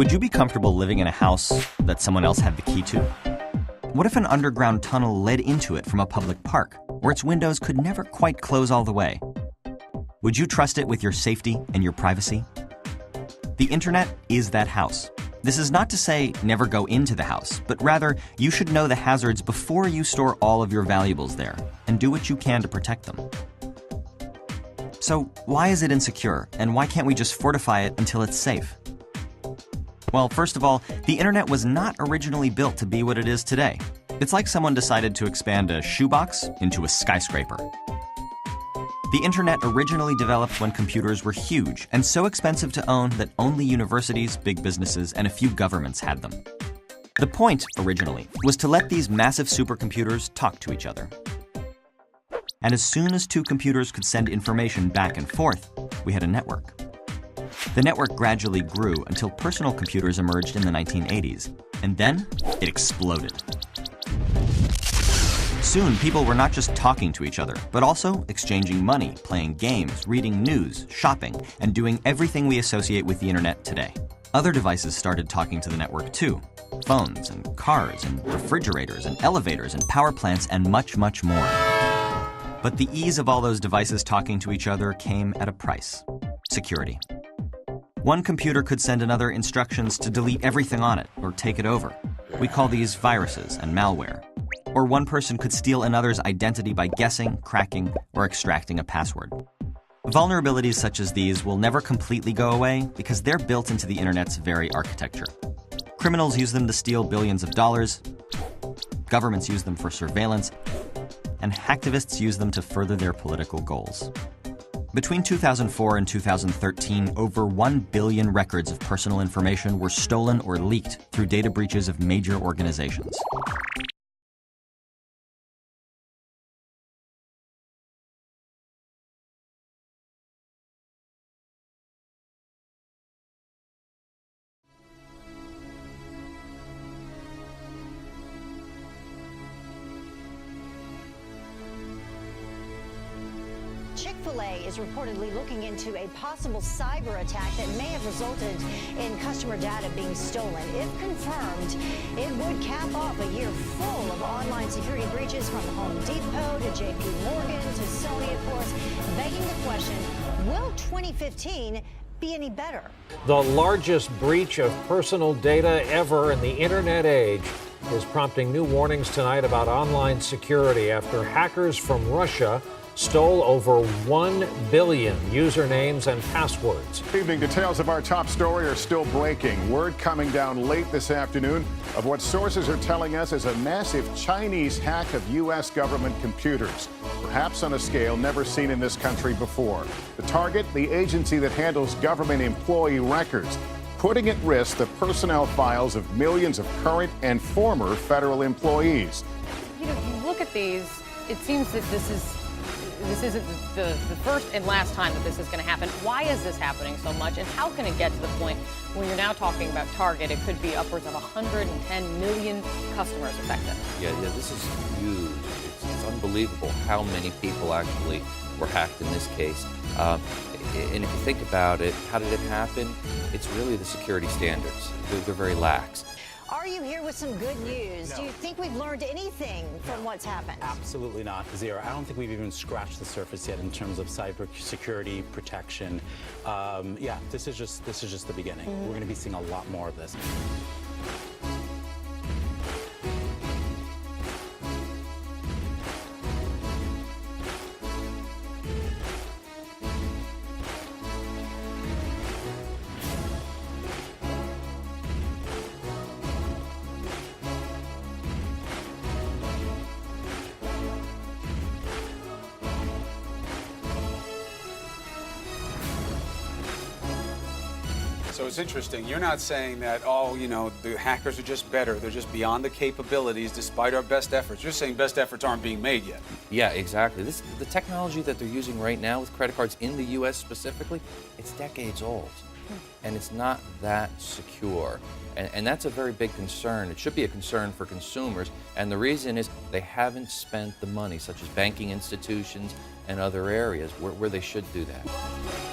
Would you be comfortable living in a house that someone else had the key to? What if an underground tunnel led into it from a public park, where its windows could never quite close all the way? Would you trust it with your safety and your privacy? The internet is that house. This is not to say never go into the house, but rather you should know the hazards before you store all of your valuables there, and do what you can to protect them. So why is it insecure, and why can't we just fortify it until it's safe? Well, first of all, the internet was not originally built to be what it is today. It's like someone decided to expand a shoebox into a skyscraper. The internet originally developed when computers were huge and so expensive to own that only universities, big businesses, and a few governments had them. The point, originally, was to let these massive supercomputers talk to each other. And as soon as two computers could send information back and forth, we had a network. The network gradually grew until personal computers emerged in the 1980s, and then it exploded. Soon, people were not just talking to each other, but also exchanging money, playing games, reading news, shopping, and doing everything we associate with the internet today. Other devices started talking to the network too. Phones and cars and refrigerators and elevators and power plants and much, much more. But the ease of all those devices talking to each other came at a price: security. One computer could send another instructions to delete everything on it or take it over. We call these viruses and malware. Or one person could steal another's identity by guessing, cracking, or extracting a password. Vulnerabilities such as these will never completely go away because they're built into the internet's very architecture. Criminals use them to steal billions of dollars, governments use them for surveillance, and hacktivists use them to further their political goals. Between 2004 and 2013, over 1 billion records of personal information were stolen or leaked through data breaches of major organizations. Chick-fil-A is reportedly looking into a possible cyber attack that may have resulted in customer data being stolen. If confirmed, it would cap off a year full of online security breaches from Home Depot to JP Morgan to Sony, of course, begging the question, will 2015 be any better? The largest breach of personal data ever in the internet age is prompting new warnings tonight about online security after hackers from Russia stole over 1 billion usernames and passwords. Evening, details of our top story are still breaking. Word coming down late this afternoon of what sources are telling us is a massive Chinese hack of U.S. government computers, perhaps on a scale never seen in this country before. The target, the agency that handles government employee records, putting at risk the personnel files of millions of current and former federal employees. You know, if you look at these, it seems that this isn't the first and last time that this is going to happen. Why is this happening so much, and how can it get to the point when you're now talking about Target, it could be upwards of 110 million customers affected? Yeah, this is huge. It's unbelievable how many people actually were hacked in this case. And if you think about it, how did it happen? It's really the security standards. They're very lax. Are you here with some good news? No. Do you think we've learned anything from what's happened? Absolutely not. Zero. I don't think we've even scratched the surface yet in terms of cybersecurity protection. Yeah, this is just the beginning. We're going to be seeing a lot more of this. So it's interesting. You're not saying that, oh, you know, the hackers are just better. They're just beyond the capabilities despite our best efforts. You're saying best efforts aren't being made yet. Yeah, exactly. The technology that they're using right now with credit cards in the U.S. specifically, it's decades old. And it's not that secure. And that's a very big concern. It should be a concern for consumers. And the reason is they haven't spent the money, such as banking institutions and other areas where they should do that.